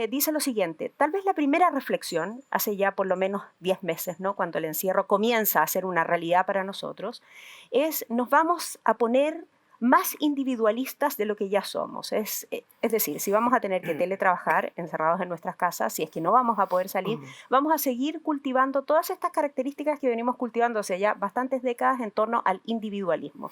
dice lo siguiente: tal vez la primera reflexión, hace ya por lo menos 10 meses, ¿no?, cuando el encierro comienza a ser una realidad para nosotros, es nos vamos a poner más individualistas de lo que ya somos. Es decir, si vamos a tener que teletrabajar encerrados en nuestras casas, si es que no vamos a poder salir, vamos a seguir cultivando todas estas características que venimos cultivando hace ya bastantes décadas en torno al individualismo.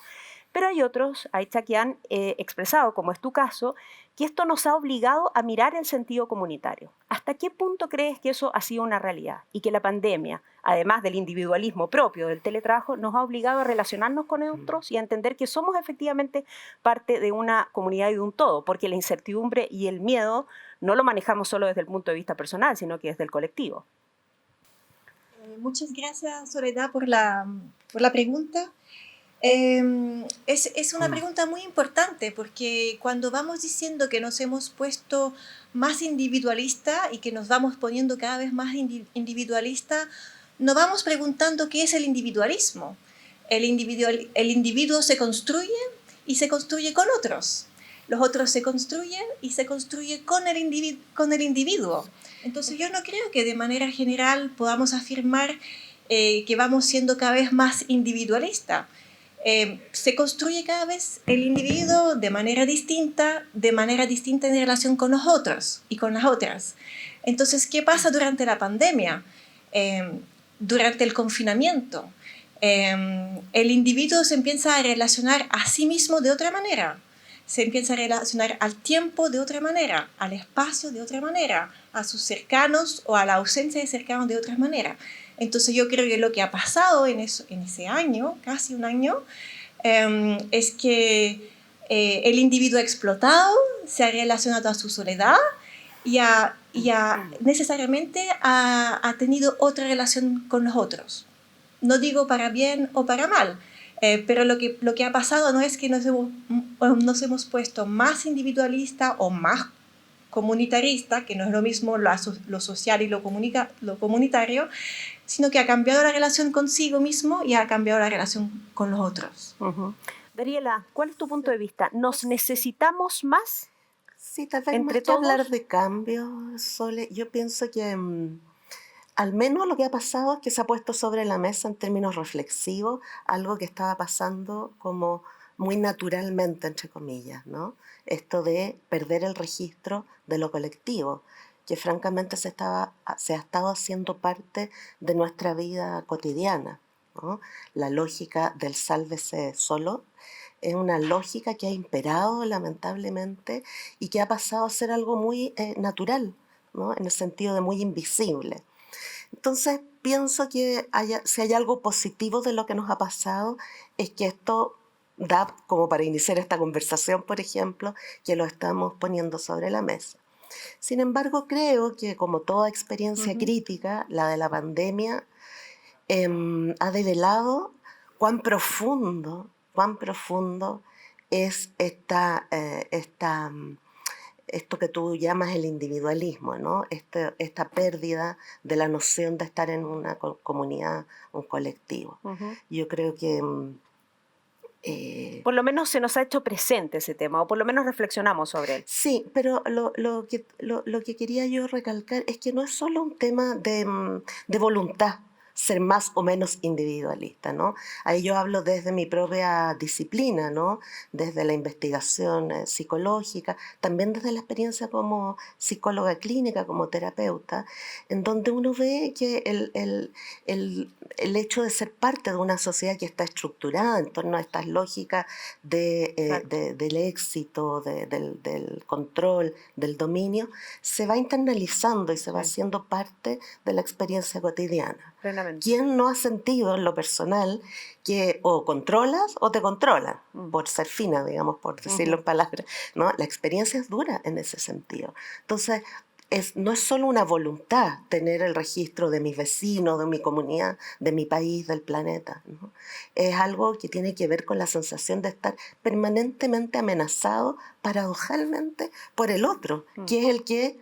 Pero hay otros, Aicha, que han expresado, como es tu caso, que esto nos ha obligado a mirar el sentido comunitario. ¿Hasta qué punto crees que eso ha sido una realidad? Y que la pandemia, además del individualismo propio del teletrabajo, nos ha obligado a relacionarnos con otros y a entender que somos efectivamente parte de una comunidad y de un todo, porque la incertidumbre y el miedo no lo manejamos solo desde el punto de vista personal, sino que desde el colectivo. Muchas gracias, Soledad, por la pregunta. Es una pregunta muy importante porque cuando vamos diciendo que nos hemos puesto más individualista y que nos vamos poniendo cada vez más individualista, nos vamos preguntando qué es el individualismo. El individuo se construye y se construye con otros. Los otros se construyen y se construye con el individuo. Entonces yo no creo que de manera general podamos afirmar que vamos siendo cada vez más individualistas. Se construye cada vez el individuo de manera distinta en relación con los otros y con las otras. Entonces, ¿qué pasa durante la pandemia? Durante el confinamiento, el individuo se empieza a relacionar a sí mismo de otra manera. Se empieza a relacionar al tiempo de otra manera, al espacio de otra manera, a sus cercanos o a la ausencia de cercanos de otra manera. Entonces yo creo que lo que ha pasado en ese año, casi un año, es que el individuo ha explotado, se ha relacionado a su soledad y necesariamente ha tenido otra relación con los otros. No digo para bien o para mal, pero lo que ha pasado no es que nos hemos puesto más individualista o más comunitarista, que no es lo mismo lo social y lo comunitario, sino que ha cambiado la relación consigo mismo y ha cambiado la relación con los otros. Dariela, ¿cuál es tu punto de vista? ¿Nos necesitamos más? Sí, tal vez más que hablar de cambio, Sole, yo pienso que al menos lo que ha pasado es que se ha puesto sobre la mesa en términos reflexivos algo que estaba pasando como muy naturalmente, entre comillas, ¿no? Esto de perder el registro de lo colectivo, que francamente se ha estado haciendo parte de nuestra vida cotidiana, ¿no? La lógica del sálvese solo es una lógica que ha imperado lamentablemente y que ha pasado a ser algo muy natural, ¿no?, en el sentido de muy invisible. Entonces pienso que si hay algo positivo de lo que nos ha pasado es que esto da como para iniciar esta conversación, por ejemplo, que lo estamos poniendo sobre la mesa. Sin embargo, creo que como toda experiencia crítica, la de la pandemia ha develado cuán profundo es esto que tú llamas el individualismo, ¿no? Esta pérdida de la noción de estar en una comunidad, un colectivo. Yo creo que por lo menos se nos ha hecho presente ese tema, o por lo menos reflexionamos sobre él. Sí, pero lo que quería yo recalcar es que no es solo un tema de voluntad ser más o menos individualista, ¿no? Ahí yo hablo desde mi propia disciplina, ¿no? Desde la investigación psicológica, también desde la experiencia como psicóloga clínica, como terapeuta, en donde uno ve que el hecho de ser parte de una sociedad que está estructurada en torno a estas lógicas del éxito, del control, del dominio, se va internalizando y se va haciendo parte de la experiencia cotidiana. ¿Quién no ha sentido en lo personal que o controlas o te controlan? Por ser fina, digamos, por decirlo en palabras, ¿no? La experiencia es dura en ese sentido. Entonces, no es solo una voluntad tener el registro de mis vecinos, de mi comunidad, de mi país, del planeta, ¿no? Es algo que tiene que ver con la sensación de estar permanentemente amenazado, paradojalmente, por el otro, que es el que,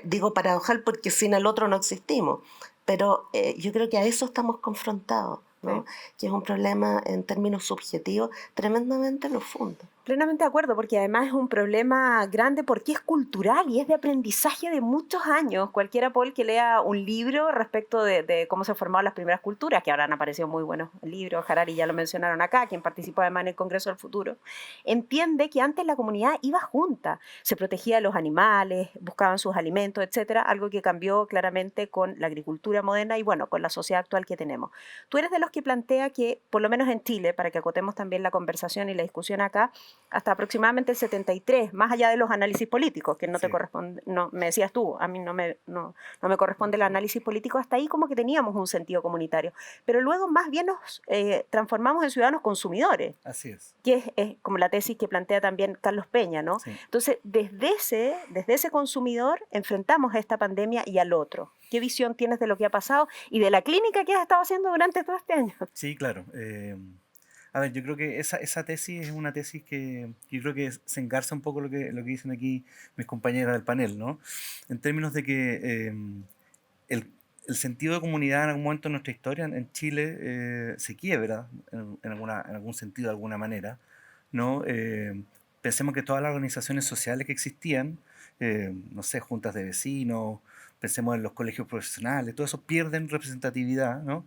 digo paradojal porque sin el otro no existimos, pero yo creo que a eso estamos confrontados, ¿no? Que es un problema en términos subjetivos tremendamente profundo. Plenamente de acuerdo, porque además es un problema grande porque es cultural y es de aprendizaje de muchos años. Cualquiera, Paul, que lea un libro respecto de cómo se formaron las primeras culturas, que ahora han aparecido muy buenos libros, Harari ya lo mencionaron acá, quien participó además en el Congreso del Futuro, entiende que antes la comunidad iba junta, se protegía de los animales, buscaban sus alimentos, etcétera, algo que cambió claramente con la agricultura moderna y bueno, con la sociedad actual que tenemos. Tú eres de los que plantea que, por lo menos en Chile, para que acotemos también la conversación y la discusión acá, hasta aproximadamente el 73, más allá de los análisis políticos, que no te Sí. corresponde, no, me decías tú, a mí no me corresponde el análisis político, hasta ahí como que teníamos un sentido comunitario. Pero luego más bien nos transformamos en ciudadanos consumidores, Así es. que es como la tesis que plantea también Carlos Peña, ¿no? Sí. Entonces, desde ese consumidor enfrentamos a esta pandemia y al otro. ¿Qué visión tienes de lo que ha pasado y de la clínica que has estado haciendo durante todo este año? Sí, claro. A ver, yo creo que esa tesis es una tesis que yo creo que se engarza un poco lo que dicen aquí mis compañeras del panel, ¿no? En términos de que el, el sentido de comunidad en algún momento en nuestra historia en Chile se quiebra en algún sentido, de alguna manera, ¿no? Pensemos que todas las organizaciones sociales que existían, no sé, juntas de vecinos, pensemos en los colegios profesionales, todo eso pierden representatividad, ¿no?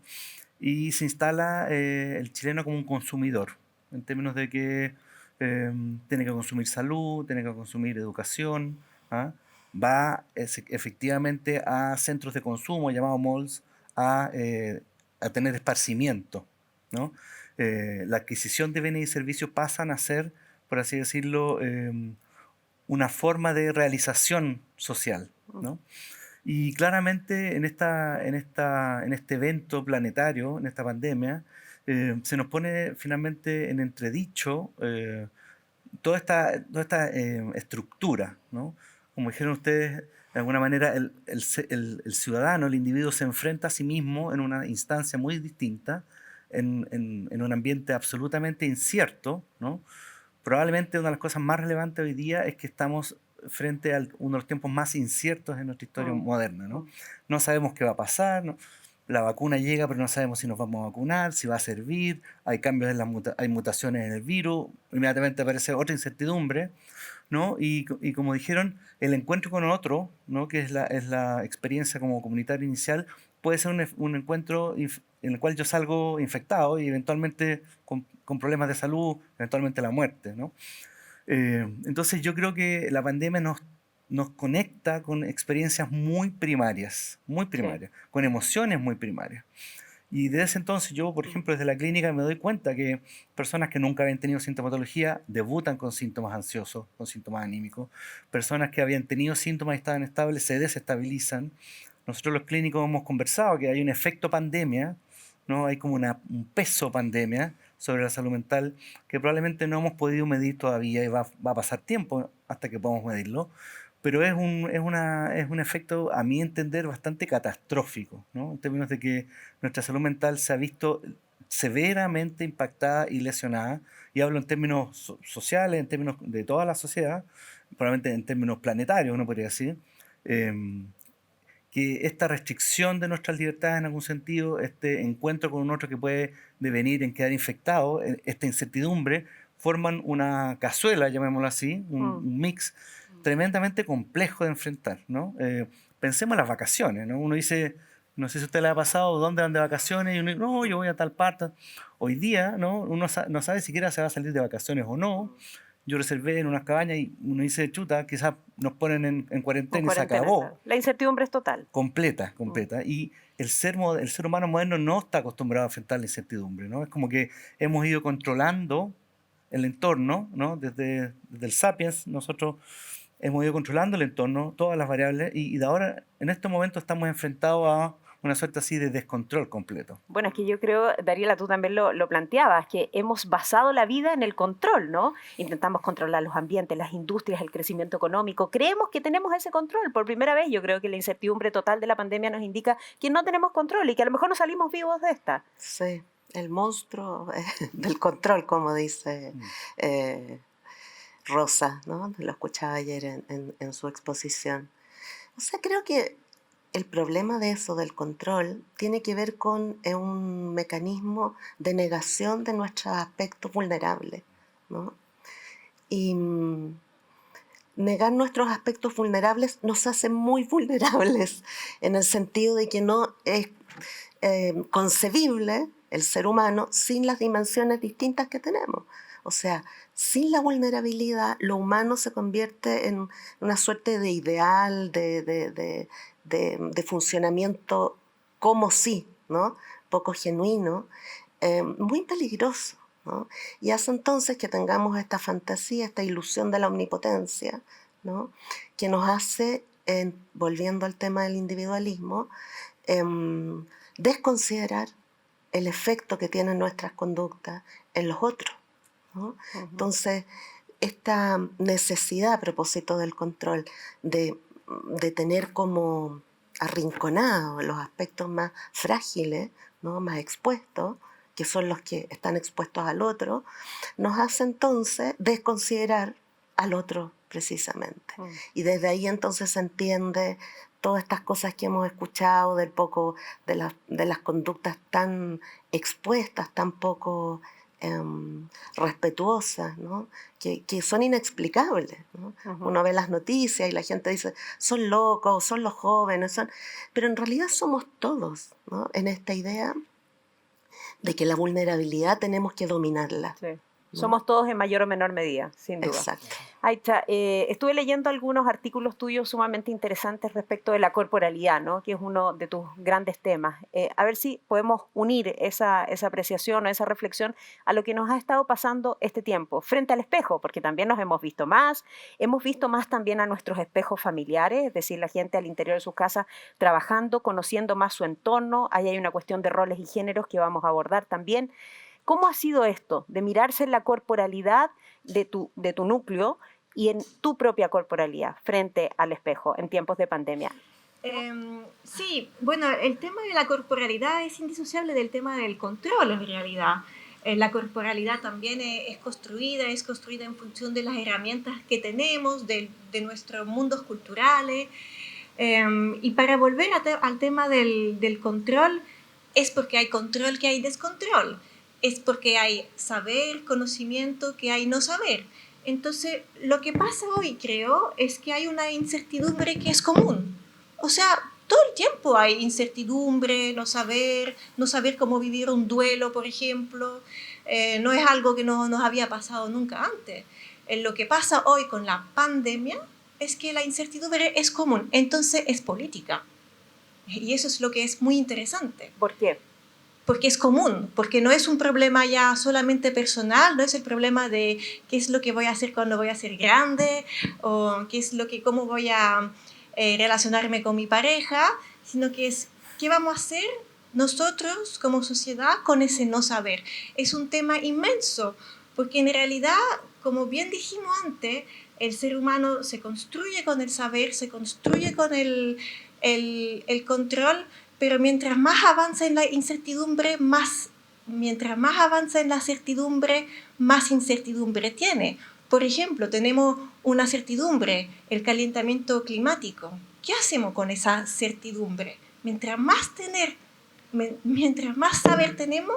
Y se instala el chileno como un consumidor, en términos de que eh, tiene que consumir salud, tiene que consumir educación, ¿ah? Va efectivamente a centros de consumo llamados malls a tener esparcimiento, ¿no? La adquisición de bienes y servicios pasan a ser, por así decirlo, una forma de realización social, ¿no? Y claramente en este evento planetario, en esta pandemia, se nos pone finalmente en entredicho toda esta estructura, ¿no? Como dijeron ustedes, de alguna manera el ciudadano, el individuo se enfrenta a sí mismo en una instancia muy distinta, en un ambiente absolutamente incierto, ¿no? Probablemente una de las cosas más relevantes hoy día es que estamos frente a uno de los tiempos más inciertos en nuestra historia Mm, moderna, ¿no? mm. No sabemos qué va a pasar, ¿no? La vacuna llega, pero no sabemos si nos vamos a vacunar, si va a servir, hay cambios en hay mutaciones en el virus, inmediatamente aparece otra incertidumbre, ¿no? Y como dijeron, el encuentro con otro, ¿no? Que es la experiencia como comunitaria inicial, puede ser un encuentro en el cual yo salgo infectado y eventualmente con problemas de salud, eventualmente la muerte, ¿no? Entonces yo creo que la pandemia nos conecta con experiencias muy Sí. primarias, con emociones muy primarias. Y desde ese entonces yo, por Mm. ejemplo, desde la clínica me doy cuenta que personas que nunca habían tenido sintomatología debutan con síntomas ansiosos, con síntomas anímicos. Personas que habían tenido síntomas y estaban estables se desestabilizan. Nosotros los clínicos hemos conversado que hay un efecto pandemia, ¿no? Hay como un peso pandemia sobre la salud mental que probablemente no hemos podido medir todavía y va a pasar tiempo hasta que podamos medirlo, pero es un efecto, a mi entender, bastante catastrófico, ¿no? En términos de que nuestra salud mental se ha visto severamente impactada y lesionada, y hablo en términos sociales, en términos de toda la sociedad, probablemente en términos planetarios, uno podría decir, em, que esta restricción de nuestras libertades en algún sentido, este encuentro con un otro que puede devenir en quedar infectado, esta incertidumbre, forman una cazuela, llamémoslo así, Mm. un mix tremendamente complejo de enfrentar, ¿no? Pensemos en las vacaciones, ¿no? Uno dice, no sé si a usted le ha pasado, ¿dónde van de vacaciones? Y uno dice, no, yo voy a tal parte. Hoy día, ¿no? Uno no sabe siquiera si va a salir de vacaciones o no. Yo reservé en unas cabañas y uno dice, chuta, quizás nos ponen en En cuarentena y se cuarentena, acabó. claro. La incertidumbre es total. Completa, Mm. completa. Y el ser humano moderno no está acostumbrado a enfrentar la incertidumbre, ¿no? Es como que hemos ido controlando el entorno, ¿no? Desde el Sapiens, nosotros hemos ido controlando el entorno, todas las variables, y de ahora, en este momento, estamos enfrentados a una suerte así de descontrol completo. Bueno, es que yo creo, Dariela, tú también lo planteabas, que hemos basado la vida en el control, ¿no? Intentamos controlar los ambientes, las industrias, el crecimiento económico. Creemos que tenemos ese control. Por primera vez, yo creo que la incertidumbre total de la pandemia nos indica que no tenemos control y que a lo mejor no salimos vivos de esta. Sí, el monstruo del control, como dice Mm. eh, Rosa, ¿no? Lo escuchaba ayer en su exposición. O sea, creo que el problema de eso, del control, tiene que ver con un mecanismo de negación de nuestros aspectos vulnerables, ¿no? Y negar nuestros aspectos vulnerables nos hace muy vulnerables, en el sentido de que no es concebible el ser humano sin las dimensiones distintas que tenemos. O sea, sin la vulnerabilidad, lo humano se convierte en una suerte de ideal, de funcionamiento como sí, ¿no? Poco genuino, muy peligroso, ¿no? Y hace entonces que tengamos esta fantasía, esta ilusión de la omnipotencia, ¿no? Que nos hace, volviendo al tema del individualismo, desconsiderar el efecto que tienen nuestras conductas en los otros, ¿no? Entonces, esta necesidad, a propósito del control, de tener como arrinconados los aspectos más frágiles, ¿no? Más expuestos, que son los que están expuestos al otro, nos hace entonces desconsiderar al otro precisamente. Y desde ahí entonces se entiende todas estas cosas que hemos escuchado del poco, de las conductas tan expuestas, tan poco respetuosas, ¿no? Que son inexplicables, ¿no? Uno ve las noticias y la gente dice, son locos, son los jóvenes, pero en realidad somos todos, ¿no? En esta idea de que la vulnerabilidad tenemos que dominarla. Sí. ¿no? Somos todos en mayor o menor medida, sin duda. Exacto. Aitza, estuve leyendo algunos artículos tuyos sumamente interesantes respecto de la corporalidad, ¿no? Que es uno de tus grandes temas. A ver si podemos unir esa apreciación o esa reflexión a lo que nos ha estado pasando este tiempo, frente al espejo, porque también nos hemos visto más también a nuestros espejos familiares, es decir, la gente al interior de sus casas trabajando, conociendo más su entorno. Ahí hay una cuestión de roles y géneros que vamos a abordar también. ¿Cómo ha sido esto de mirarse en la corporalidad de tu núcleo y en tu propia corporalidad frente al espejo en tiempos de pandemia? Sí, bueno, el tema de la corporalidad es indisociable del tema del control en realidad. La corporalidad también es construida en función de las herramientas que tenemos, de nuestros mundos culturales. Y para volver al tema del control, es porque hay control que hay descontrol. Es porque hay saber, conocimiento, que hay no saber. Entonces, lo que pasa hoy, creo, es que hay una incertidumbre que es común. O sea, todo el tiempo hay incertidumbre, no saber cómo vivir un duelo, por ejemplo. No es algo que no nos había pasado nunca antes. Lo que pasa hoy con la pandemia es que la incertidumbre es común, entonces es política. Y eso es lo que es muy interesante. ¿Por qué? Porque es común, porque no es un problema ya solamente personal, no es el problema de qué es lo que voy a hacer cuando voy a ser grande, o cómo voy a relacionarme con mi pareja, sino que es qué vamos a hacer nosotros como sociedad con ese no saber. Es un tema inmenso, porque en realidad, como bien dijimos antes, el ser humano se construye con el saber, se construye con el control, pero mientras más avanza en la incertidumbre, más incertidumbre tiene. Por ejemplo, tenemos una certidumbre, el calentamiento climático. ¿Qué hacemos con esa certidumbre? Mientras más saber tenemos,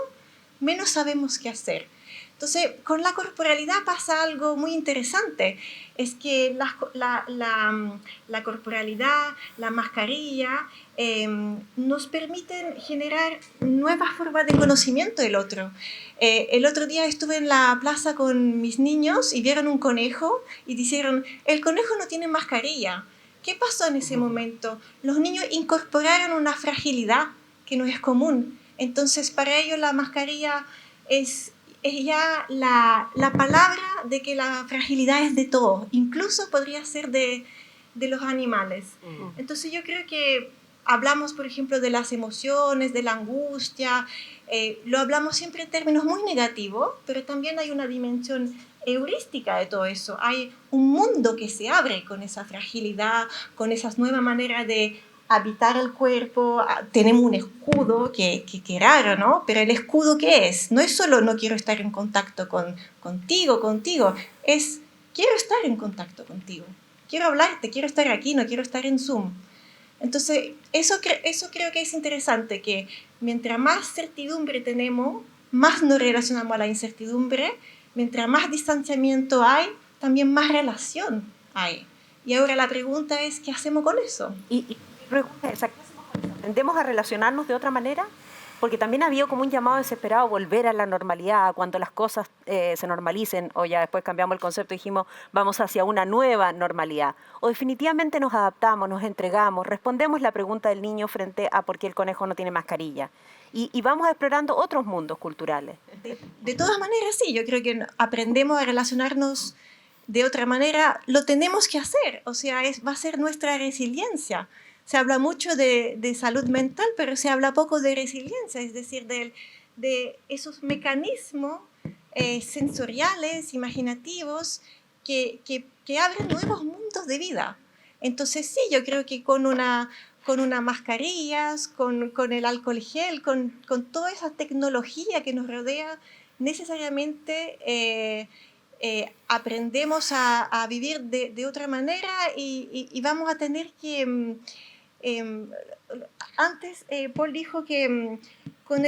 menos sabemos qué hacer. Entonces, con la corporalidad pasa algo muy interesante. Es que la corporalidad, la mascarilla, nos permiten generar nuevas formas de conocimiento del otro. El otro día estuve en la plaza con mis niños y vieron un conejo y dijeron, el conejo no tiene mascarilla. ¿Qué pasó en ese momento? Los niños incorporaron una fragilidad que no es común. Entonces, para ellos la mascarilla es ya la palabra de que la fragilidad es de todos, incluso podría ser de los animales. Entonces yo creo que hablamos, por ejemplo, de las emociones, de la angustia, lo hablamos siempre en términos muy negativos, pero también hay una dimensión heurística de todo eso. Hay un mundo que se abre con esa fragilidad, con esas nuevas maneras de habitar el cuerpo. Tenemos un escudo que raro, ¿no? Pero el escudo, ¿qué es? No es solo no quiero estar en contacto contigo, es quiero estar en contacto contigo, quiero hablarte, quiero estar aquí, no quiero estar en Zoom. Entonces, eso creo que es interesante, que mientras más certidumbre tenemos, más nos relacionamos a la incertidumbre, mientras más distanciamiento hay, también más relación hay. Y ahora la pregunta es, ¿qué hacemos con eso? Y mi pregunta es, ¿qué hacemos con eso? ¿Tendemos a relacionarnos de otra manera? Porque también ha habido como un llamado desesperado a volver a la normalidad, cuando las cosas se normalicen, o ya después cambiamos el concepto y dijimos, vamos hacia una nueva normalidad. O definitivamente nos adaptamos, nos entregamos, respondemos la pregunta del niño frente a por qué el conejo no tiene mascarilla. Y vamos explorando otros mundos culturales. De todas maneras, sí, yo creo que aprendemos a relacionarnos de otra manera, lo tenemos que hacer, o sea, va a ser nuestra resiliencia. Se habla mucho de salud mental, pero se habla poco de resiliencia, es decir, de esos mecanismos sensoriales, imaginativos, que abren nuevos mundos de vida. Entonces sí, yo creo que con unas mascarillas, con el alcohol gel, con toda esa tecnología que nos rodea, necesariamente aprendemos a vivir de otra manera y vamos a tener que... antes Paul dijo que con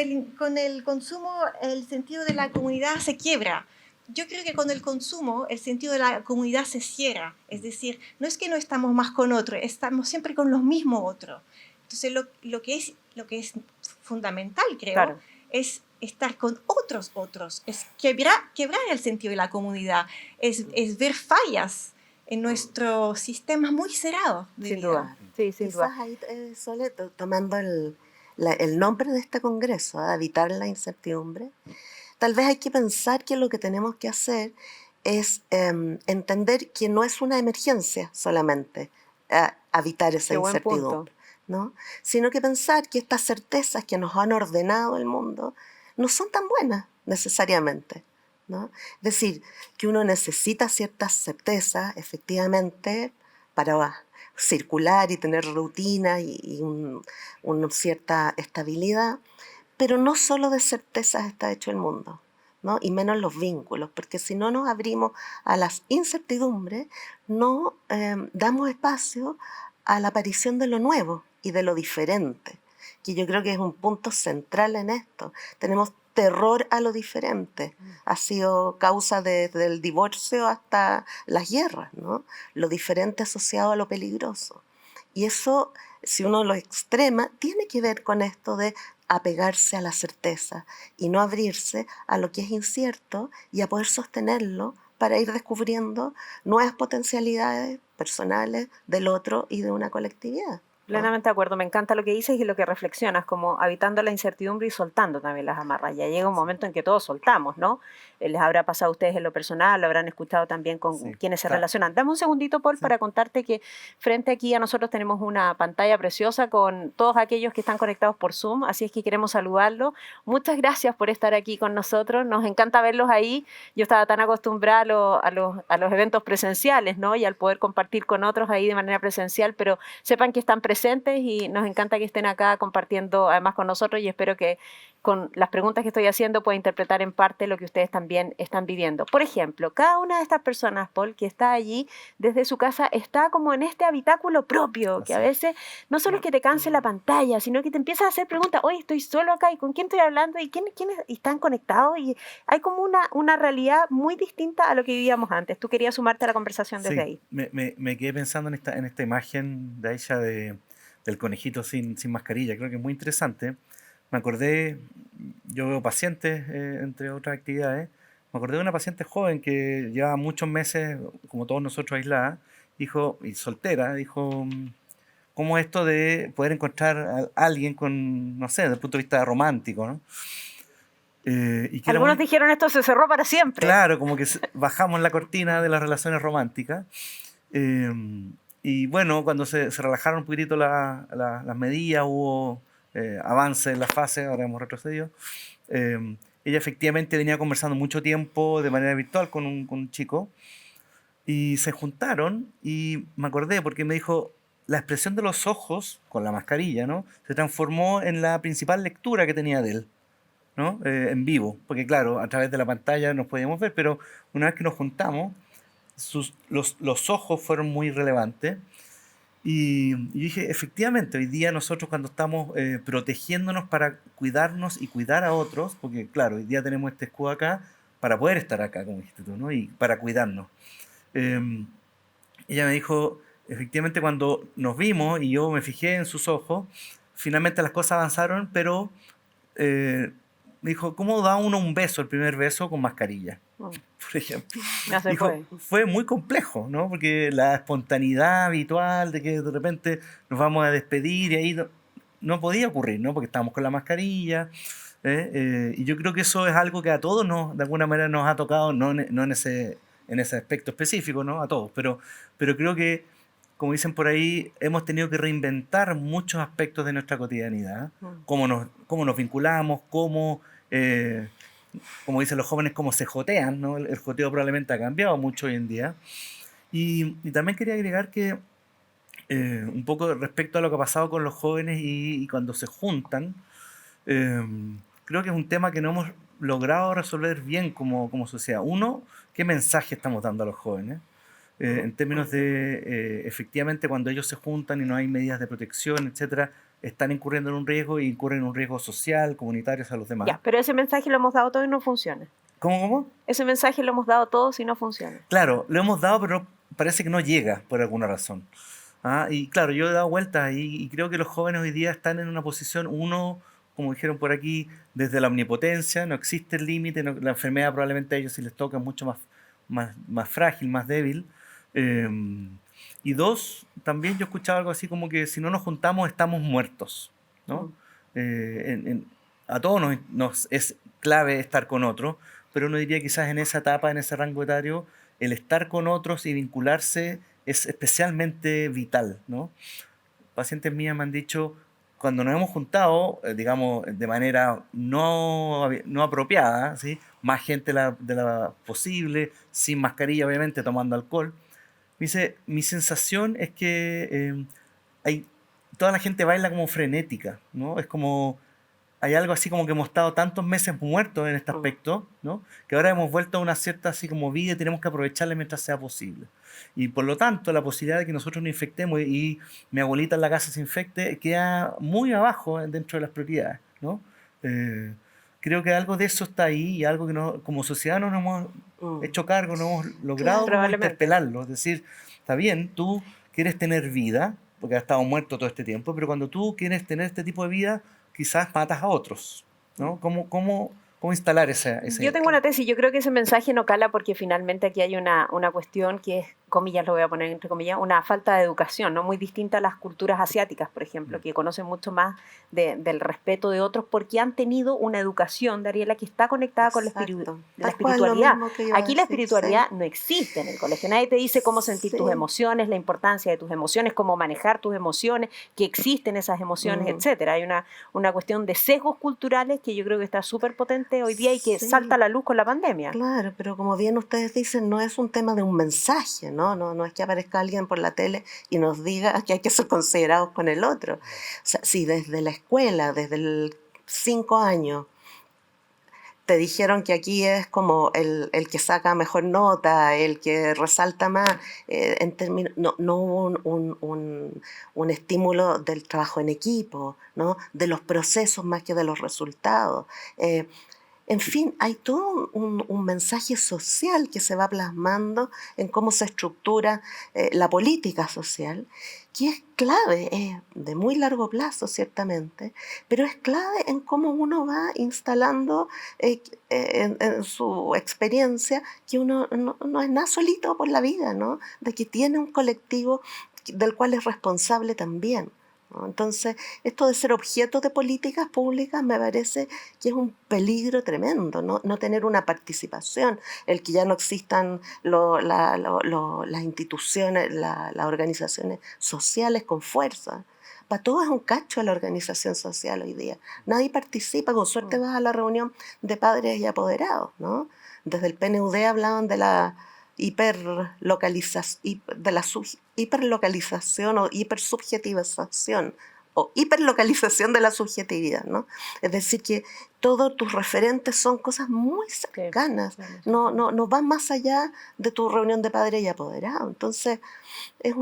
el consumo el sentido de la comunidad se quiebra. Yo creo que con el consumo el sentido de la comunidad se cierra. Es decir, no es que no estamos más con otros, estamos siempre con los mismos otros. Entonces lo que es fundamental, creo, Claro. es estar con otros, es quebrar el sentido de la comunidad, es ver fallas en nuestro sistema muy cerrado de Sin vida. duda. Sí, sin Quizás duda. ahí, Sole, tomando el nombre de este congreso, evitar la incertidumbre, tal vez hay que pensar que lo que tenemos que hacer es entender que no es una emergencia solamente evitar esa Qué buen punto. incertidumbre, ¿no? Sino que pensar que estas certezas que nos han ordenado el mundo no son tan buenas necesariamente, ¿no? Es decir, que uno necesita ciertas certezas, efectivamente, para circular y tener rutina y una cierta estabilidad, pero no solo de certezas está hecho el mundo, ¿no? Y menos los vínculos, porque si no nos abrimos a las incertidumbres, no damos espacio a la aparición de lo nuevo y de lo diferente, que yo creo que es un punto central en esto. Tenemos terror a lo diferente. Ha sido causa desde el divorcio hasta las guerras, ¿no? Lo diferente asociado a lo peligroso. Y eso, si uno lo extrema, tiene que ver con esto de apegarse a la certeza y no abrirse a lo que es incierto y a poder sostenerlo para ir descubriendo nuevas potencialidades personales del otro y de una colectividad, ¿no? Plenamente de acuerdo, me encanta lo que dices y lo que reflexionas, como habitando la incertidumbre y soltando también las amarras. Ya llega un momento en que todos soltamos, ¿no? Les habrá pasado a ustedes en lo personal, lo habrán escuchado también con Sí, quienes se claro. relacionan. Dame un segundito, Paul, Sí. para contarte que frente aquí a nosotros tenemos una pantalla preciosa con todos aquellos que están conectados por Zoom, así es que queremos saludarlos. Muchas gracias por estar aquí con nosotros, nos encanta verlos ahí. Yo estaba tan acostumbrada a los eventos presenciales, ¿no? Y al poder compartir con otros ahí de manera presencial, pero sepan que están presentes y nos encanta que estén acá compartiendo además con nosotros y espero que con las preguntas que estoy haciendo pueda interpretar en parte lo que ustedes también están viviendo. Por ejemplo, cada una de estas personas, Paul, que está allí desde su casa, está como en este habitáculo propio, que a Así es. veces no solo es que te canse la pantalla, sino que te empiezas a hacer preguntas, oye, estoy solo acá, ¿y con quién estoy hablando? ¿Y quiénes están conectados? Y hay como una realidad muy distinta a lo que vivíamos antes. Tú querías sumarte a la conversación desde Sí, ahí. me quedé pensando en esta imagen de Aisha del conejito sin mascarilla. Creo que es muy interesante. Me acordé, yo veo pacientes, entre otras actividades, me acordé de una paciente joven que llevaba muchos meses, como todos nosotros, aislada, dijo, y soltera, dijo, ¿cómo esto de poder encontrar a alguien con, no sé, desde el punto de vista romántico, ¿no? Y que era Algunos muy, dijeron esto se cerró para siempre. claro, como que bajamos la cortina de las relaciones románticas. Eh, y bueno, cuando se relajaron un poquitito las medidas, hubo avance en la fase, ahora hemos retrocedido. Ella efectivamente venía conversando mucho tiempo de manera virtual con un chico y se juntaron y me acordé porque me dijo, la expresión de los ojos con la mascarilla, ¿no? Se transformó en la principal lectura que tenía de él, ¿no? En vivo, porque claro, a través de la pantalla nos podíamos ver, pero una vez que nos juntamos, los ojos fueron muy relevantes. Y dije, efectivamente, hoy día nosotros cuando estamos protegiéndonos para cuidarnos y cuidar a otros, porque claro, hoy día tenemos este escudo acá para poder estar acá, como dijiste tú, ¿no? Y para cuidarnos. eh, ella me dijo, efectivamente cuando nos vimos y yo me fijé en sus ojos, finalmente las cosas avanzaron, pero me dijo, ¿cómo da uno un beso, el primer beso con mascarilla? Mm, Por ejemplo. no se Dijo, puede. fue muy complejo, ¿no? Porque la espontaneidad habitual de que de repente nos vamos a despedir y ahí no podía ocurrir, ¿no? Porque estábamos con la mascarilla. Y yo creo que eso es algo que a todos nos, de alguna manera nos ha tocado, no en ese aspecto específico, ¿no? A todos, pero creo que, como dicen por ahí, hemos tenido que reinventar muchos aspectos de nuestra cotidianidad, Mm. cómo nos vinculamos, eh, como dicen los jóvenes, cómo se jotean, ¿no? El joteo probablemente ha cambiado mucho hoy en día. Y también quería agregar que un poco respecto a lo que ha pasado con los jóvenes y cuando se juntan, eh, creo que es un tema que no hemos logrado resolver bien como sociedad. Uno, ¿qué mensaje estamos dando a los jóvenes? Mm. En términos de, efectivamente, cuando ellos se juntan y no hay medidas de protección, etcétera, están incurriendo en un riesgo y incurren en un riesgo social, comunitario a los demás. Ya, pero ese mensaje lo hemos dado todos y no funciona. ¿Cómo? Ese mensaje lo hemos dado todos y no funciona. Claro, lo hemos dado, pero parece que no llega por alguna razón. Y claro, yo he dado vueltas y creo que los jóvenes hoy día están en una posición, uno, como dijeron por aquí, desde la omnipotencia, no existe el límite, la enfermedad probablemente a ellos si les toca es mucho más frágil, más débil. Eh, y dos, también yo escuchaba algo así como que si no nos juntamos estamos muertos, ¿no? Mm. A todos nos es clave estar con otros, pero uno diría quizás en esa etapa, en ese rango etario, el estar con otros y vincularse es especialmente vital, ¿no? Pacientes mías me han dicho, cuando nos hemos juntado, digamos, de manera no apropiada, ¿sí? Más gente de la posible, sin mascarilla, obviamente, tomando alcohol. Me dice, mi sensación es que hay, toda la gente baila como frenética, ¿no? Es como hay algo así como que hemos estado tantos meses muertos en este Mm. aspecto, ¿no? Que ahora hemos vuelto a una cierta así como vida y tenemos que aprovecharla mientras sea posible. Y por lo tanto, la posibilidad de que nosotros nos infectemos y mi abuelita en la casa se infecte queda muy abajo dentro de las prioridades, ¿no? Eh, Creo que algo de eso está ahí y algo que como sociedad no nos hemos Mm. hecho cargo, no hemos logrado Claro. como Probablemente. interpelarlo. Es decir, está bien, tú quieres tener vida, porque has estado muerto todo este tiempo, pero cuando tú quieres tener este tipo de vida, quizás matas a otros, Mm. ¿no? ¿Cómo instalar esa Yo idea? tengo una tesis, yo creo que ese mensaje no cala porque finalmente aquí hay una cuestión que es, comillas, lo voy a poner entre comillas, una falta de educación, ¿no? Muy distinta a las culturas asiáticas, por ejemplo, Mm. que conocen mucho más del respeto de otros porque han tenido una educación, Dariela, que está conectada con Exacto. la Tal cual, lo espiritualidad. mismo que iba a Aquí la decir, sí. espiritualidad no existe en el colegio, nadie te dice cómo sentir tus Sí. emociones, la importancia de tus emociones, cómo manejar tus emociones, que existen esas emociones, Mm. etcétera. Hay una cuestión de sesgos culturales que yo creo que está súper potente hoy día y que salta a Sí. la luz con la pandemia. Claro, pero como bien ustedes dicen, no es un tema de un mensaje, ¿no? No es que aparezca alguien por la tele y nos diga que hay que ser considerados con el otro. O sea, si desde la escuela, desde el 5 años, te dijeron que aquí es como el que saca mejor nota, el que resalta más, en términos, no hubo un estímulo del trabajo en equipo, ¿no? De los procesos más que de los resultados. Eh, en fin, hay todo un mensaje social que se va plasmando en cómo se estructura la política social, que es clave, es de muy largo plazo ciertamente, pero es clave en cómo uno va instalando en su experiencia que uno no es nada solito por la vida, ¿no? De que tiene un colectivo del cual es responsable también, ¿no? Entonces, esto de ser objeto de políticas públicas me parece que es un peligro tremendo, no tener una participación, el que ya no existan las instituciones, las organizaciones sociales con fuerza. Para todo es un cacho la organización social hoy día. Nadie participa, con suerte Mm. vas a la reunión de padres y apoderados, ¿no? Desde el PNUD hablaban de la hiperlocalización o hipersubjetivización o hiperlocalización de la subjetividad, ¿no? Es decir, que todos tus referentes son cosas muy cercanas, no van más allá de tu reunión de padres y apoderados. Entonces, es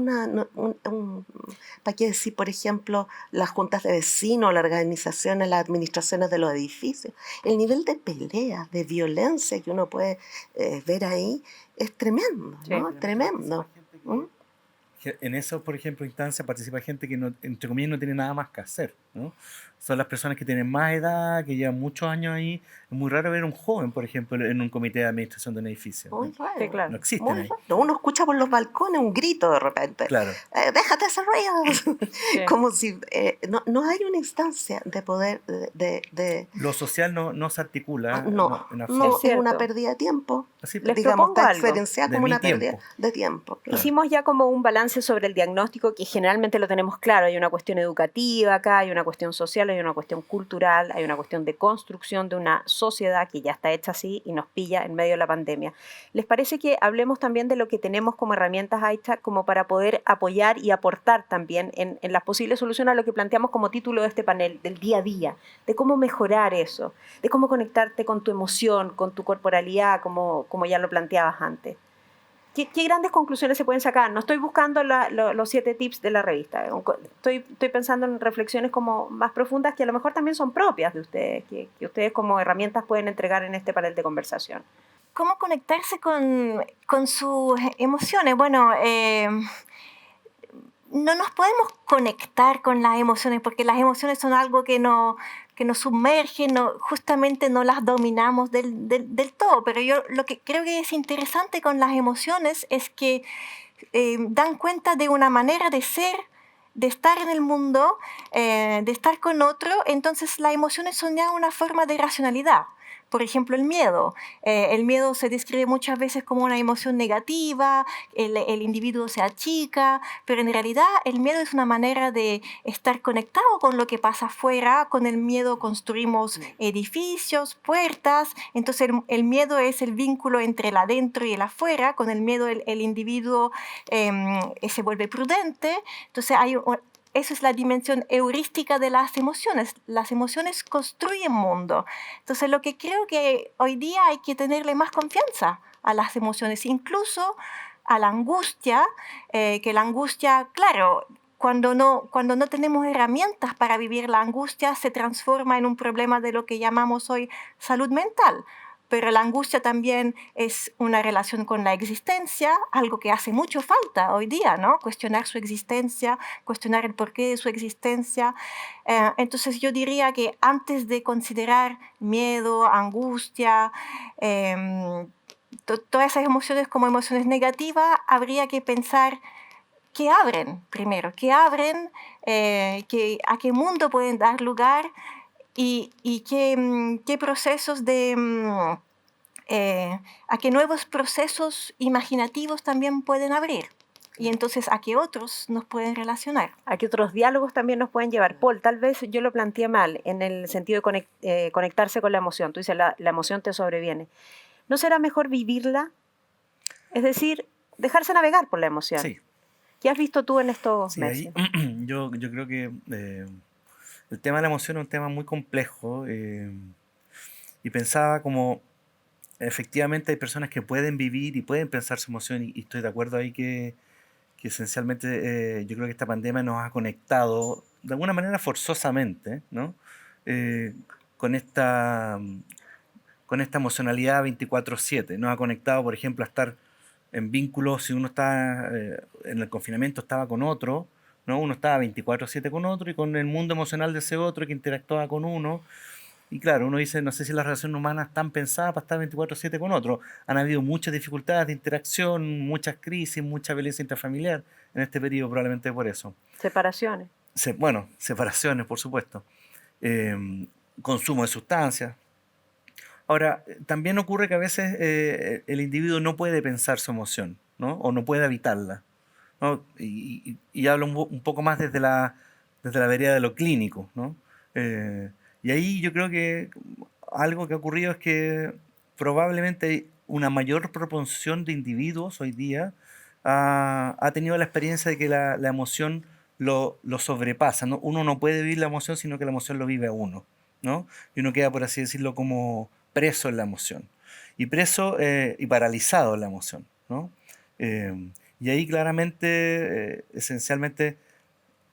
¿para qué decir, por ejemplo, las juntas de vecinos, las organizaciones, las administraciones de los edificios? El nivel de peleas, de violencia que uno puede ver ahí es tremendo, ¿no? Tremendo. ¿Mm? En eso, por ejemplo, instancia participa gente que, no, entre comillas, no tiene nada más que hacer, ¿no? Son las personas que tienen más edad, que llevan muchos años ahí. Es muy raro ver a un joven, por ejemplo, en un comité de administración de un edificio. Muy raro. Sí, claro. No existen ahí. Raro. Uno escucha por los balcones un grito de repente. Claro. Déjate hacer ruido. Sí. Como si no hay una instancia de poder de Lo social no se articula no, en no, absoluto. Es es una cierto. pérdida de tiempo. Así, Les Digamos, propongo está algo. experienciada De como mi una pérdida tiempo. de tiempo. Claro. Hicimos ya como un balance sobre el diagnóstico que generalmente lo tenemos claro. Hay una cuestión educativa acá, hay una cuestión social, hay una cuestión cultural, hay una cuestión de construcción de una sociedad que ya está hecha así y nos pilla en medio de la pandemia. ¿Les parece que hablemos también de lo que tenemos como herramientas hechas como para poder apoyar y aportar también en las posibles soluciones a lo que planteamos como título de este panel, del día a día, de cómo mejorar eso, de cómo conectarte con tu emoción, con tu corporalidad, como ya lo planteabas antes? ¿Qué grandes conclusiones se pueden sacar? No estoy buscando los 7 tips de la revista. Estoy pensando en reflexiones como más profundas que a lo mejor también son propias de ustedes, que ustedes como herramientas pueden entregar en este panel de conversación. ¿Cómo conectarse con sus emociones? Bueno, no nos podemos conectar con las emociones porque las emociones son algo que nos sumerge, justamente no las dominamos del todo. Pero yo lo que creo que es interesante con las emociones es que dan cuenta de una manera de ser, de estar en el mundo, de estar con otro. Entonces las emociones son ya una forma de racionalidad. Por ejemplo, el miedo. El miedo se describe muchas veces como una emoción negativa, el individuo se achica, pero en realidad el miedo es una manera de estar conectado con lo que pasa afuera. Con el miedo construimos edificios, puertas. Entonces el miedo es el vínculo entre el adentro y el afuera. Con el miedo el individuo se vuelve prudente. Entonces eso es la dimensión heurística de las emociones. Las emociones construyen mundo. Entonces, lo que creo que hoy día hay que tenerle más confianza a las emociones, incluso a la angustia, que la angustia, claro, cuando no tenemos herramientas para vivir la angustia, se transforma en un problema de lo que llamamos hoy salud mental. Pero la angustia también es una relación con la existencia, algo que hace mucho falta hoy día, ¿no? Cuestionar su existencia, cuestionar el porqué de su existencia. Entonces yo diría que antes de considerar miedo, angustia, todas esas emociones como emociones negativas, habría que pensar qué abren primero, qué abren, a qué mundo pueden dar lugar. Y qué procesos a qué nuevos procesos imaginativos también pueden abrir. Y entonces a qué otros nos pueden relacionar. A qué otros diálogos también nos pueden llevar. Paul, tal vez yo lo planteé mal en el sentido de conectarse con la emoción. Tú dices, la emoción te sobreviene. ¿No será mejor vivirla? Es decir, dejarse navegar por la emoción. Sí. ¿Qué has visto tú en estos meses? Ahí, yo creo que el tema de la emoción es un tema muy complejo y pensaba como efectivamente hay personas que pueden vivir y pueden pensar su emoción y estoy de acuerdo ahí que esencialmente yo creo que esta pandemia nos ha conectado de alguna manera forzosamente, ¿no? Eh, con esta emocionalidad 24/7. Nos ha conectado, por ejemplo, a estar en vínculos. Si uno está en el confinamiento estaba con otro, ¿no? Uno estaba 24/7 con otro y con el mundo emocional de ese otro que interactuaba con uno. Y claro, uno dice, no sé si las relaciones humanas están pensadas para estar 24/7 con otro. Han habido muchas dificultades de interacción, muchas crisis, mucha violencia intrafamiliar en este periodo, probablemente por eso. Separaciones. Bueno, separaciones, por supuesto. Consumo de sustancias. Ahora, también ocurre que a veces el individuo no puede pensar su emoción, ¿no? O no puede evitarla, ¿no? Y hablo un poco más desde la vereda de lo clínico, ¿no? Y ahí yo creo que algo que ha ocurrido es que probablemente hay una mayor proporción de individuos hoy día ha tenido la experiencia de que la emoción lo sobrepasa, ¿no? Uno no puede vivir la emoción, sino que la emoción lo vive a uno, ¿no? Y uno queda, por así decirlo, como preso en la emoción. Y preso y paralizado en la emoción, ¿no? Y ahí claramente, esencialmente,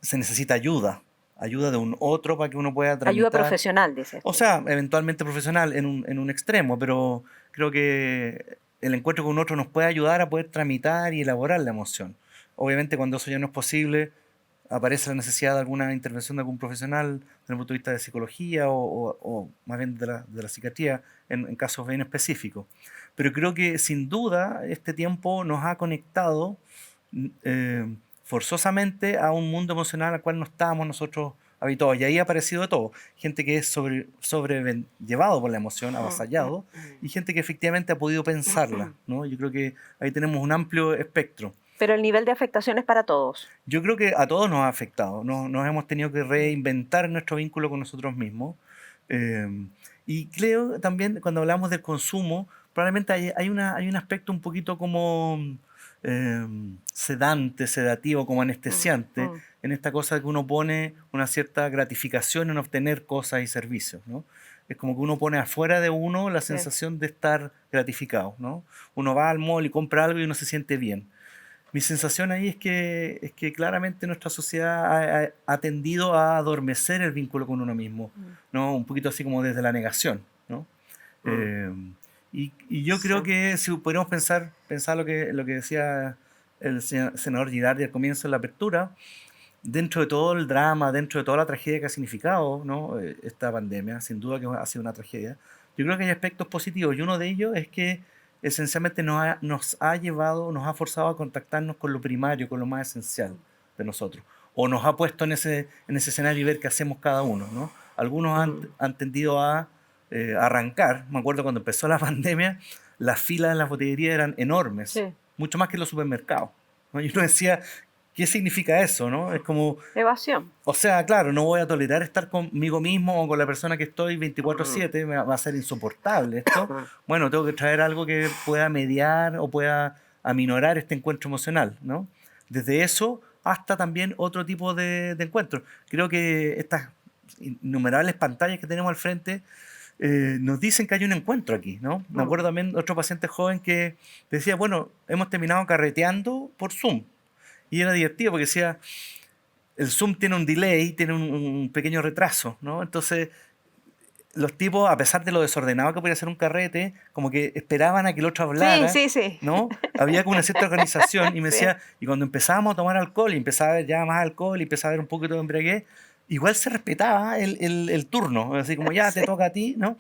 se necesita ayuda de un otro para que uno pueda Ayuda tramitar. profesional, dices O tú. sea, eventualmente profesional en un extremo, pero creo que el encuentro con otro nos puede ayudar a poder tramitar y elaborar la emoción. Obviamente cuando eso ya no es posible, aparece la necesidad de alguna intervención de algún profesional desde el punto de vista de psicología o más bien de la psiquiatría en casos bien específicos. Pero creo que sin duda este tiempo nos ha conectado eh, forzosamente a un mundo emocional al cual no estábamos nosotros habituados. Y ahí ha aparecido de todo. Gente que es sobrellevado por la emoción, avasallado, y gente que efectivamente ha podido pensarla, ¿no? Yo creo que ahí tenemos un amplio espectro. Pero el nivel de afectación es para todos. Yo creo que a todos nos ha afectado. Nos hemos tenido que reinventar nuestro vínculo con nosotros mismos. Eh, y creo también, cuando hablamos del consumo, probablemente hay un aspecto un poquito como eh, sedativo, como Mm, anestesiante, mm. en esta cosa que uno pone una cierta gratificación en obtener cosas y servicios, ¿no? Es como que uno pone afuera de uno la Sí. sensación de estar gratificado, ¿no? Uno va al mall y compra algo y uno se siente bien. Mi sensación ahí es que claramente nuestra sociedad ha tendido a adormecer el vínculo con uno mismo, Mm, ¿no? Un poquito así como desde la negación, ¿no? Mm, Eh, y yo sí, creo que si podemos pensar lo que decía el senador Girardi al comienzo de la apertura, dentro de todo el drama, dentro de toda la tragedia que ha significado, ¿no? Esta pandemia, sin duda que ha sido una tragedia, yo creo que hay aspectos positivos y uno de ellos es que esencialmente nos ha llevado, nos ha forzado a contactarnos con lo primario, con lo más esencial de nosotros. O nos ha puesto en ese escenario y ver qué hacemos cada uno, ¿no? Algunos mm, han tendido a arrancar. Me acuerdo cuando empezó la pandemia, las filas en las botillerías eran enormes, sí. mucho más que en los supermercados, ¿no? Y uno decía, ¿qué significa eso, no? Es como, Evasión. o sea, claro, no voy a tolerar estar conmigo mismo o con la persona que estoy mm, 24/7, va a ser insoportable esto. mm, Bueno, tengo que traer algo que pueda mediar o pueda aminorar este encuentro emocional, ¿no? Desde eso hasta también otro tipo de encuentros. Creo que estas innumerables pantallas que tenemos al frente nos dicen que hay un encuentro aquí, ¿no? Me mm. acuerdo también de otro paciente joven que decía, bueno, hemos terminado carreteando por Zoom. Y era divertido porque decía, el Zoom tiene un delay, tiene un pequeño retraso, ¿no? Entonces, los tipos, a pesar de lo desordenado que podía ser un carrete, como que esperaban a que el otro Sí, hablara, sí, sí. ¿no? Había como una cierta organización y me Sí. decía, y cuando empezábamos a tomar alcohol y empezaba a ver ya más alcohol y empezaba a ver un poquito de embriaguez, igual se respetaba el turno, así como ya te Sí. toca a ti, ¿no?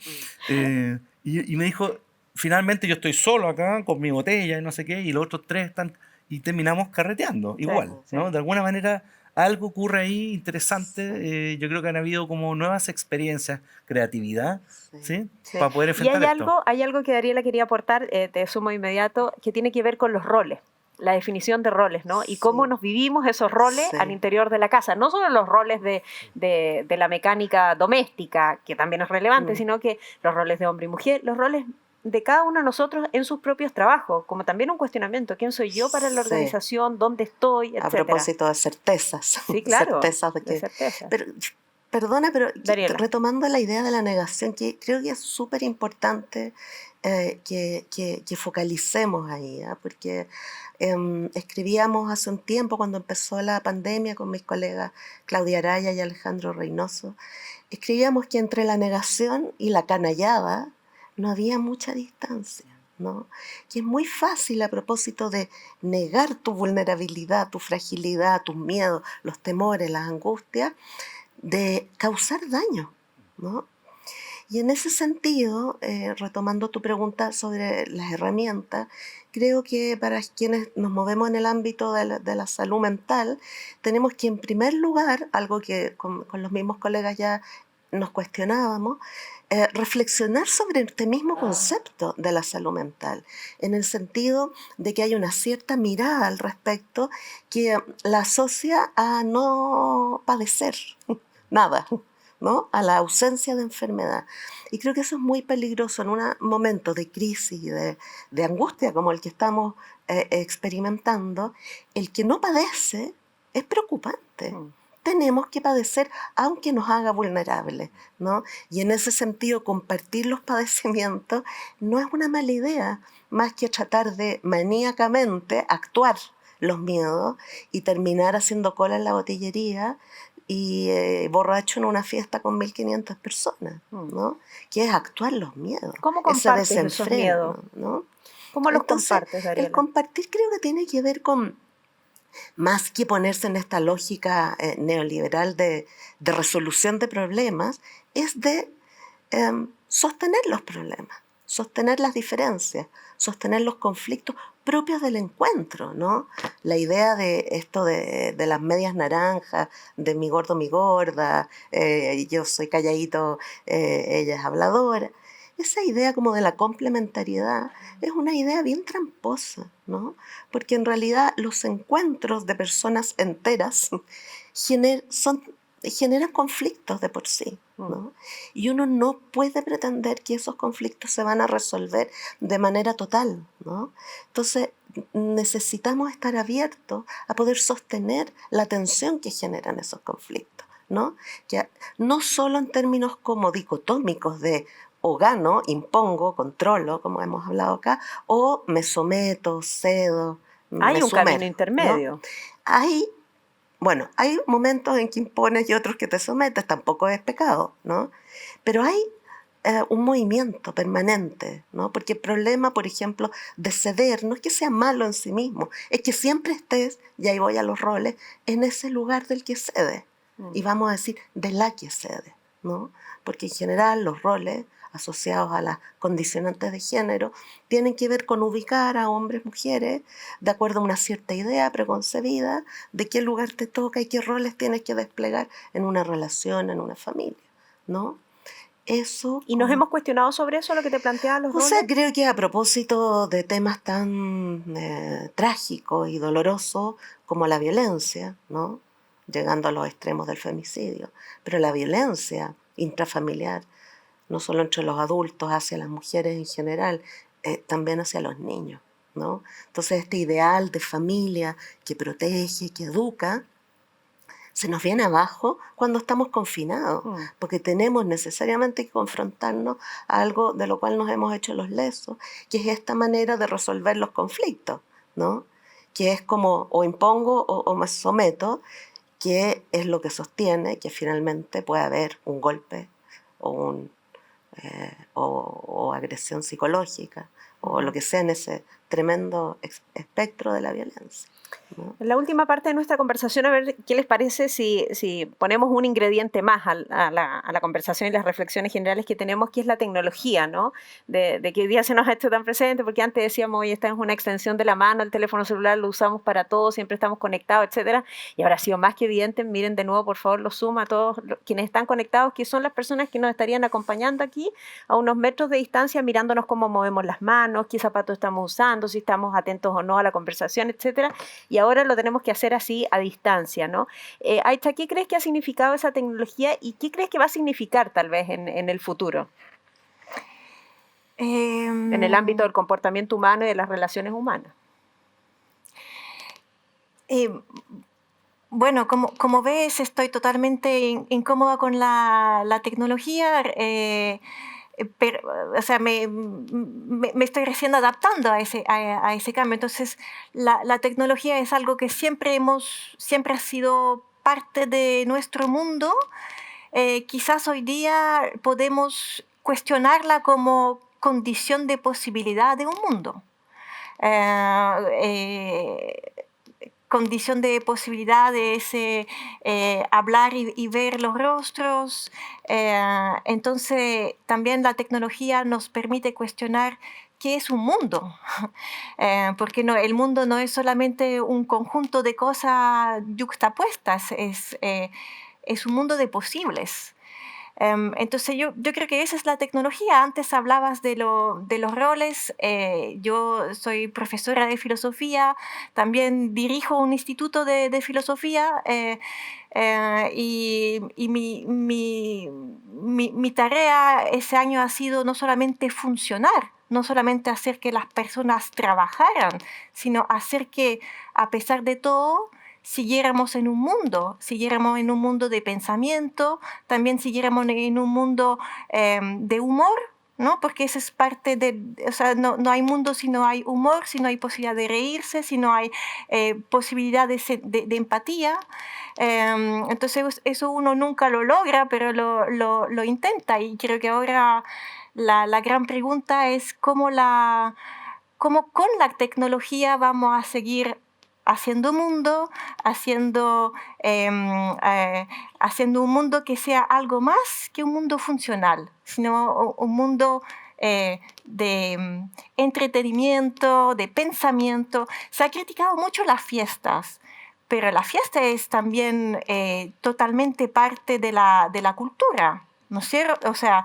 Mm, Y me dijo, finalmente yo estoy solo acá con mi botella y no sé qué, y los otros tres están, y terminamos carreteando, Sí, igual, sí. ¿no? De alguna manera algo ocurre ahí interesante. Yo creo que han habido como nuevas experiencias, creatividad, sí. ¿sí? Sí. Para poder Y enfrentar esto. hay algo que Dariela quería aportar, te sumo inmediato, que tiene que ver con los roles, la definición de roles, ¿no? Y cómo Sí, nos vivimos esos roles al sí, interior de la casa. No solo los roles de la mecánica doméstica, que también es relevante, mm, sino que los roles de hombre y mujer, los roles de cada uno de nosotros en sus propios trabajos, como también un cuestionamiento, ¿quién soy yo para la sí. organización? ¿Dónde estoy? A Etcétera. propósito de certezas, Sí, claro, certezas de de que... certeza. Pero, perdona, pero Dariela. retomando la idea de la negación, que creo que es súper importante que focalicemos ahí, ¿ah? Porque escribíamos hace un tiempo, cuando empezó la pandemia, con mis colegas Claudia Araya y Alejandro Reynoso, escribíamos que entre la negación y la canallada no había mucha distancia, ¿no? Que es muy fácil, a propósito de negar tu vulnerabilidad, tu fragilidad, tus miedos, los temores, las angustias, de causar daño, ¿no? Y en ese sentido, retomando tu pregunta sobre las herramientas, creo que para quienes nos movemos en el ámbito de la salud mental, tenemos que, en primer lugar, algo que con los mismos colegas ya nos cuestionábamos, reflexionar sobre este mismo concepto de la salud mental, en el sentido de que hay una cierta mirada al respecto que la asocia a no padecer nada, ¿no? A la ausencia de enfermedad. Y creo que eso es muy peligroso en un momento de crisis y de angustia como el que estamos experimentando. El que no padece es preocupante. Mm. Tenemos que padecer aunque nos haga vulnerables, ¿no? Y en ese sentido, compartir los padecimientos no es una mala idea, más que tratar de maníacamente actuar los miedos y terminar haciendo cola en la botillería y borracho en una fiesta con 1.500 personas, Mm. ¿no? Que es actuar los miedos, ¿Cómo ese compartes esos miedos? desenfreno, ¿no? ¿Cómo los Entonces, compartes, el Gabriela? compartir creo que tiene que ver con, más que ponerse en esta lógica neoliberal de resolución de problemas, es de sostener los problemas, sostener las diferencias, sostener los conflictos propios del encuentro, ¿no? La idea de esto de las medias naranjas, de mi gordo, mi gorda, yo soy calladito, ella es habladora. Esa idea como de la complementariedad es una idea bien tramposa, ¿no? Porque en realidad los encuentros de personas enteras generan conflictos de por sí, ¿no? Y uno no puede pretender que esos conflictos se van a resolver de manera total, ¿no? Entonces necesitamos estar abiertos a poder sostener la tensión que generan esos conflictos, ¿no? Que no solo en términos como dicotómicos de o gano, impongo, controlo, como hemos hablado acá, o me someto, cedo, Hay me un camino sumerjo, ¿no? intermedio. Hay hay momentos en que impones y otros que te sometes, tampoco es pecado, ¿no? Pero hay un movimiento permanente, ¿no? Porque el problema, por ejemplo, de ceder no es que sea malo en sí mismo, es que siempre estés, y ahí voy a los roles, en ese lugar del que cede. Y vamos a decir, de la que cede, ¿no? Porque en general los roles asociados a las condicionantes de género tienen que ver con ubicar a hombres, mujeres, de acuerdo a una cierta idea preconcebida de qué lugar te toca y qué roles tienes que desplegar en una relación, en una familia, ¿no? Eso ¿Y nos hemos cuestionado sobre eso, lo que te planteaba los o sea, roles? creo que a propósito de temas tan trágicos y dolorosos como la violencia, ¿no? Llegando a los extremos del femicidio, pero la violencia intrafamiliar, no solo entre los adultos, hacia las mujeres en general, también hacia los niños, ¿no? Entonces este ideal de familia que protege, que educa, se nos viene abajo cuando estamos confinados, porque tenemos necesariamente que confrontarnos a algo de lo cual nos hemos hecho los lesos, que es esta manera de resolver los conflictos, ¿no? Que es como o impongo o me someto, que es lo que sostiene que finalmente puede haber un golpe o, o agresión psicológica o lo que sea en ese tremendo espectro de la violencia, ¿no? En la última parte de nuestra conversación, a ver qué les parece si ponemos un ingrediente más a la conversación y las reflexiones generales que tenemos, que es la tecnología, ¿no? De que hoy día se nos ha hecho tan presente, porque antes decíamos, oye, esta es una extensión de la mano, el teléfono celular lo usamos para todo, siempre estamos conectados, etcétera. Y ahora ha sido más que evidente, miren de nuevo, por favor, los Zoom a todos quienes están conectados, que son las personas que nos estarían acompañando aquí a unos metros de distancia, mirándonos cómo movemos las manos, qué zapatos estamos usando, si estamos atentos o no a la conversación, etcétera. Y ahora lo tenemos que hacer así a distancia, ¿no? Aitza, ¿qué crees que ha significado esa tecnología y qué crees que va a significar tal vez en el futuro, en el ámbito del comportamiento humano y de las relaciones humanas? Bueno, como ves, estoy totalmente incómoda con la tecnología. Pero, o sea, me estoy recién adaptando a ese cambio. Entonces, la tecnología es algo que siempre ha sido parte de nuestro mundo. Quizás hoy día podemos cuestionarla como condición de posibilidad de un mundo. Condición de posibilidad de ese hablar y ver los rostros. Entonces, también la tecnología nos permite cuestionar qué es un mundo. Porque no, el mundo no es solamente un conjunto de cosas yuxtapuestas, es un mundo de posibles. Entonces yo creo que esa es la tecnología. Antes hablabas de los roles. Yo soy profesora de filosofía, también dirijo un instituto de filosofía y mi tarea ese año ha sido no solamente funcionar, no solamente hacer que las personas trabajaran, sino hacer que a pesar de todo siguiéramos en un mundo de pensamiento, también siguiéramos en un mundo de humor, ¿no? Porque eso es parte de, o sea, no hay mundo si no hay humor, si no hay posibilidad de reírse, si no hay posibilidad de empatía. Entonces eso uno nunca lo logra, pero lo intenta, y creo que ahora la gran pregunta es cómo con la tecnología vamos a seguir haciendo mundo, haciendo, haciendo un mundo que sea algo más que un mundo funcional, sino un mundo de entretenimiento, de pensamiento. Se ha criticado mucho las fiestas, pero la fiesta es también totalmente parte de la cultura. ¿No es cierto? O sea,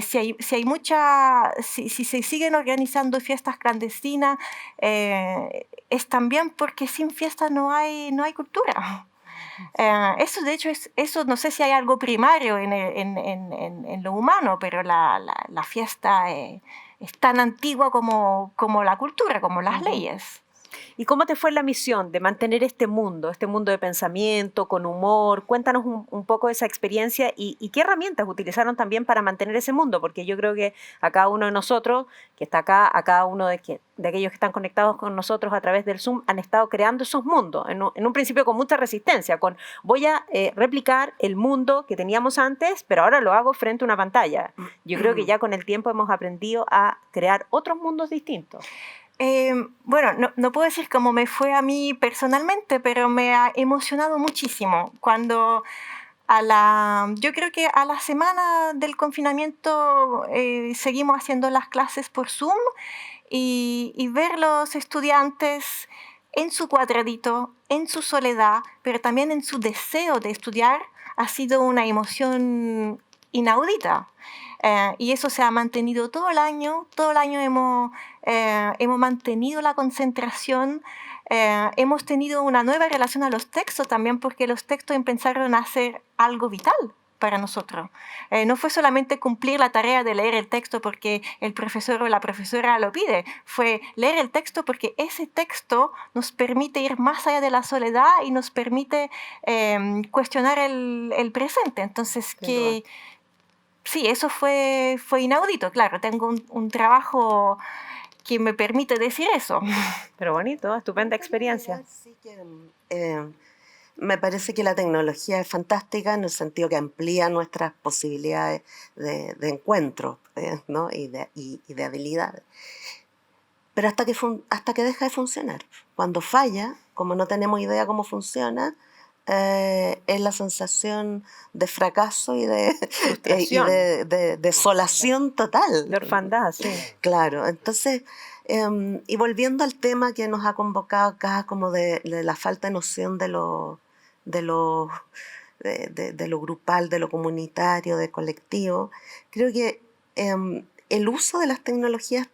si se siguen organizando fiestas clandestinas, es también porque sin fiesta no hay cultura. Eso, de hecho, eso no sé si hay algo primario en lo humano, pero la fiesta es tan antigua como la cultura, como las leyes. ¿Y cómo te fue la misión de mantener este mundo de pensamiento, con humor? Cuéntanos un poco de esa experiencia y qué herramientas utilizaron también para mantener ese mundo, porque yo creo que a cada uno de nosotros que está acá, a cada uno de aquellos que están conectados con nosotros a través del Zoom, han estado creando esos mundos, en un principio con mucha resistencia, voy a replicar el mundo que teníamos antes, pero ahora lo hago frente a una pantalla. Yo creo que ya con el tiempo hemos aprendido a crear otros mundos distintos. Bueno, no puedo decir cómo me fue a mí personalmente, pero me ha emocionado muchísimo cuando yo creo que a la semana del confinamiento seguimos haciendo las clases por Zoom y ver los estudiantes en su cuadradito, en su soledad, pero también en su deseo de estudiar, ha sido una emoción inaudita. Y eso se ha mantenido todo el año. Todo el año hemos mantenido la concentración. Hemos tenido una nueva relación a los textos también, porque los textos empezaron a ser algo vital para nosotros. No fue solamente cumplir la tarea de leer el texto porque el profesor o la profesora lo pide, fue leer el texto porque ese texto nos permite ir más allá de la soledad y nos permite cuestionar el presente. Entonces, sí, eso fue inaudito. Claro, tengo un trabajo que me permite decir eso. Pero bonito, estupenda experiencia. Sí que, me parece que la tecnología es fantástica en el sentido que amplía nuestras posibilidades de encuentro, ¿no? y de habilidades. Pero hasta que deja de funcionar. Cuando falla, como no tenemos idea cómo funciona, es la sensación de fracaso y de Frustración. de desolación total. De orfandad, sí. Claro, entonces, y volviendo al tema que nos ha convocado acá, como de la falta de noción de lo grupal, de lo comunitario, de colectivo, creo que el uso de las tecnologías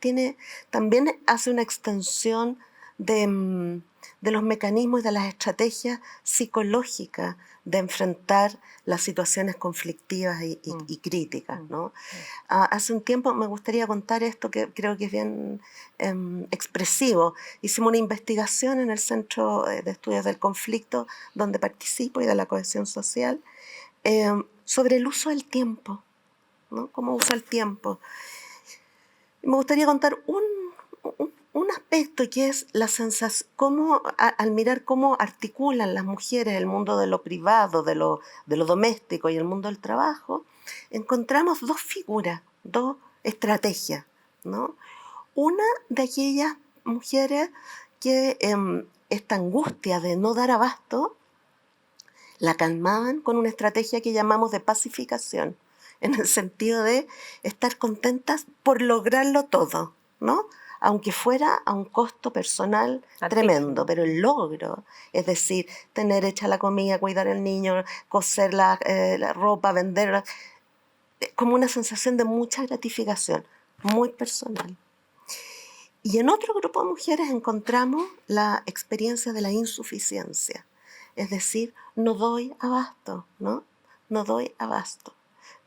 también hace una extensión de los mecanismos y de las estrategias psicológicas de enfrentar las situaciones conflictivas y críticas, ¿no? Hace un tiempo me gustaría contar esto que creo que es bien expresivo. Hicimos una investigación en el Centro de Estudios del Conflicto, donde participo, y de la cohesión social, sobre el uso del tiempo, ¿no? Cómo usa el tiempo. Y me gustaría contar un aspecto, que es la sensación, al mirar cómo articulan las mujeres el mundo de lo privado, de lo doméstico y el mundo del trabajo, encontramos dos figuras, dos estrategias, ¿no? Una de aquellas mujeres que esta angustia de no dar abasto la calmaban con una estrategia que llamamos de pacificación, en el sentido de estar contentas por lograrlo todo, ¿no? Aunque fuera a un costo personal tremendo, pero el logro, es decir, tener hecha la comida, cuidar al niño, coser la ropa, venderla, como una sensación de mucha gratificación, muy personal. Y en otro grupo de mujeres encontramos la experiencia de la insuficiencia, es decir, no doy abasto, ¿no? No doy abasto.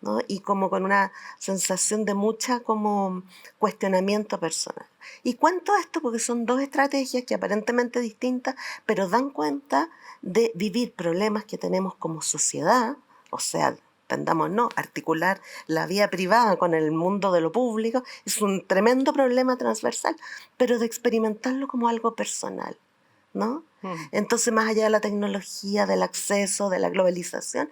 ¿no? Y como con una sensación de mucha como cuestionamiento personal. Y cuento esto porque son dos estrategias que aparentemente distintas, pero dan cuenta de vivir problemas que tenemos como sociedad, o sea, entendámonos, articular la vida privada con el mundo de lo público es un tremendo problema transversal, pero de experimentarlo como algo personal, ¿no? Entonces, más allá de la tecnología, del acceso, de la globalización,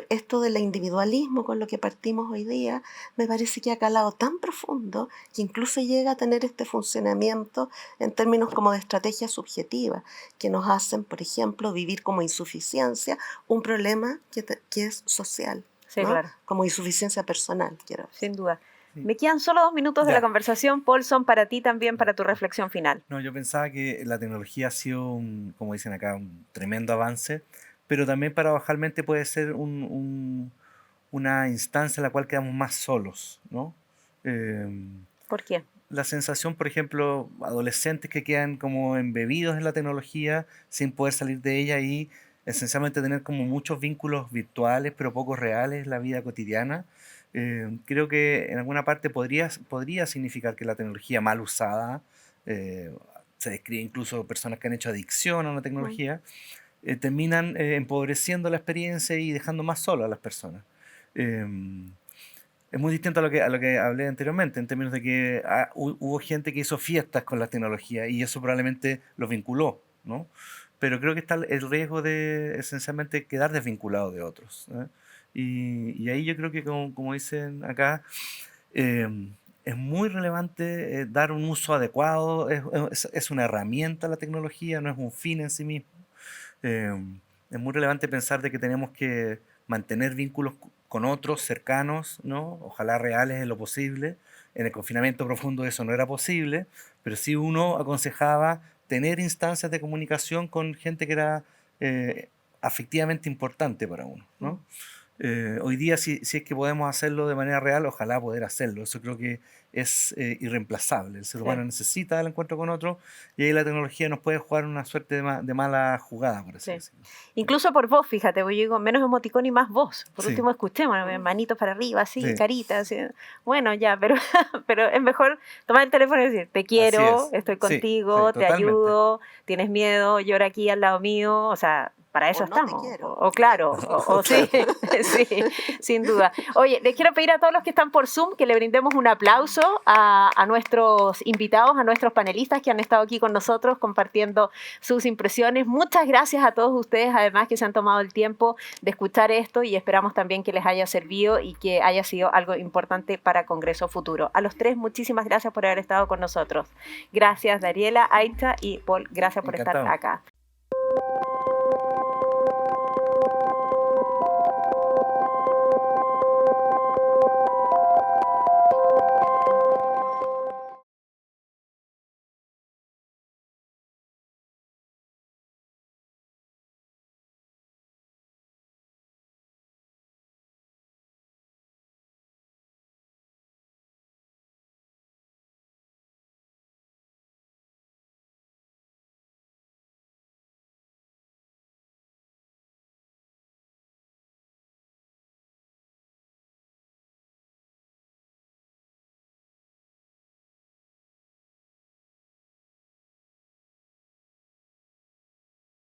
esto del individualismo con lo que partimos hoy día, me parece que ha calado tan profundo que incluso llega a tener este funcionamiento en términos como de estrategias subjetivas, que nos hacen, por ejemplo, vivir como insuficiencia un problema que es social, Sí, ¿no? claro, Como insuficiencia personal, quiero decir. sin duda. Sí. Me quedan solo 2 minutos de la Ya. conversación, Paul, son para ti también, para tu reflexión final. No, yo pensaba que la tecnología ha sido, como dicen acá, un tremendo avance, pero también paradojalmente puede ser una instancia en la cual quedamos más solos, ¿no? ¿Por qué? La sensación, por ejemplo, adolescentes que quedan como embebidos en la tecnología sin poder salir de ella y esencialmente tener como muchos vínculos virtuales pero poco reales en la vida cotidiana. Creo que en alguna parte podría significar que la tecnología mal usada, eh, se describe incluso personas que han hecho adicción a una Mm. tecnología, terminan empobreciendo la experiencia y dejando más solo a las personas. Em, es muy distinto a lo que hablé anteriormente, en términos de que hubo gente que hizo fiestas con la tecnología y eso probablemente los vinculó, ¿no? Pero creo que está el riesgo de esencialmente quedar desvinculado de otros, ¿eh? Y ahí yo creo que, como dicen acá, eh, es muy relevante dar un uso adecuado, es una herramienta la tecnología, no es un fin en sí mismo. Eh, es muy relevante pensar de que tenemos que mantener vínculos con otros cercanos, ¿no? Ojalá reales en lo posible. En el confinamiento profundo eso no era posible, pero sí uno aconsejaba tener instancias de comunicación con gente que era afectivamente importante para uno, ¿no? Hoy día, si es que podemos hacerlo de manera real, ojalá poder hacerlo. Eso creo que es irreemplazable. El ser Sí. humano necesita el encuentro con otro y ahí la tecnología nos puede jugar una suerte de mala jugada, por así Sí. decirlo. Incluso por voz, fíjate, porque yo digo menos emoticón y más voz. Por Sí, último, escuchemos, manitos para arriba, así, sí, caritas. Así. Bueno, ya, pero, pero es mejor tomar el teléfono y decir, te así quiero, es. estoy Sí, sí, contigo, te totalmente. ayudo, tienes miedo, llora aquí al lado mío. O sea, para O eso no te estamos. quiero. O claro, o sí, Claro. sí, sin duda. Oye, les quiero pedir a todos los que están por Zoom que le brindemos un aplauso a nuestros invitados, a nuestros panelistas que han estado aquí con nosotros compartiendo sus impresiones. Muchas gracias a todos ustedes, además, que se han tomado el tiempo de escuchar esto y esperamos también que les haya servido y que haya sido algo importante para Congreso Futuro. A los tres, muchísimas gracias por haber estado con nosotros. Gracias, Dariela, Aita y Paul, gracias por estar Encantado. acá.